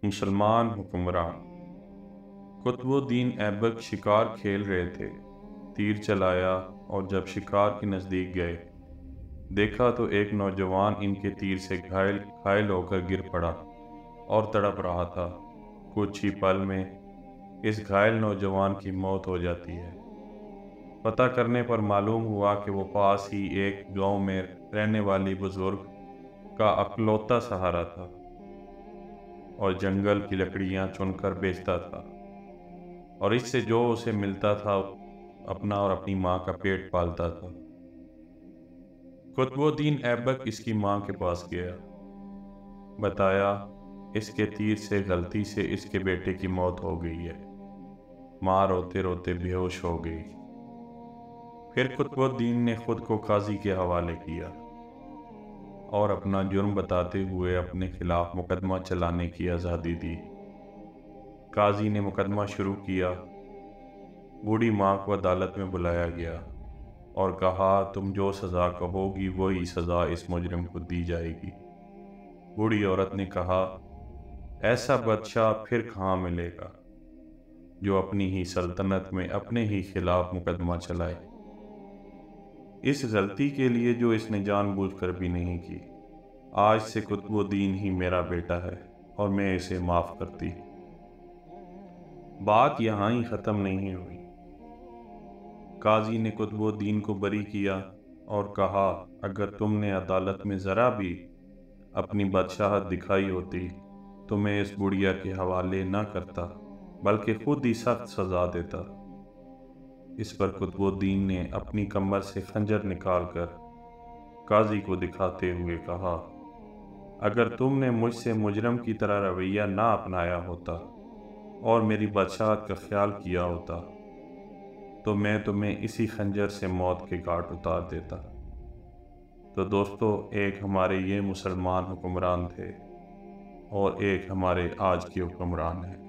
مسلمان حکمران قطب الدین ایبک شکار کھیل رہے تھے۔ تیر چلایا اور جب شکار کے نزدیک گئے دیکھا تو ایک نوجوان ان کے تیر سے گھائل ہو کر گر پڑا اور تڑپ رہا تھا۔ کچھ ہی پل میں اس گھائل نوجوان کی موت ہو جاتی ہے۔ پتہ کرنے پر معلوم ہوا کہ وہ پاس ہی ایک گاؤں میں رہنے والی بزرگ کا اکلوتا سہارا تھا اور جنگل کی لکڑیاں چن کر بیچتا تھا، اور اس سے جو اسے ملتا تھا اپنا اور اپنی ماں کا پیٹ پالتا تھا۔ قطب الدین ایبک اس کی ماں کے پاس گیا، بتایا اس کے تیر سے غلطی سے اس کے بیٹے کی موت ہو گئی ہے۔ ماں روتے روتے بے ہوش ہو گئی۔ پھر قطب الدین نے خود کو قاضی کے حوالے کیا اور اپنا جرم بتاتے ہوئے اپنے خلاف مقدمہ چلانے کی آزادی دی۔ قاضی نے مقدمہ شروع کیا۔ بوڑھی ماں کو عدالت میں بلایا گیا اور کہا تم جو سزا کہو گی وہی سزا اس مجرم کو دی جائے گی۔ بوڑھی عورت نے کہا ایسا بادشاہ پھر کہاں ملے گا جو اپنی ہی سلطنت میں اپنے ہی خلاف مقدمہ چلائے، اس غلطی کے لیے جو اس نے جان بوجھ کر بھی نہیں کی۔ آج سے قطب الدین ہی میرا بیٹا ہے اور میں اسے معاف کرتی۔ بات یہاں ہی ختم نہیں ہوئی۔ قاضی نے قطب الدین کو بری کیا اور کہا اگر تم نے عدالت میں ذرا بھی اپنی بادشاہت دکھائی ہوتی تو میں اس بڑھیا کے حوالے نہ کرتا بلکہ خود ہی سخت سزا دیتا۔ اس پر قطب الدین نے اپنی کمر سے خنجر نکال کر قاضی کو دکھاتے ہوئے کہا اگر تم نے مجھ سے مجرم کی طرح رویہ نہ اپنایا ہوتا اور میری بادشاہت کا خیال کیا ہوتا تو میں تمہیں اسی خنجر سے موت کے گھاٹ اتار دیتا۔ تو دوستو، ایک ہمارے یہ مسلمان حکمران تھے اور ایک ہمارے آج کے حکمران ہیں۔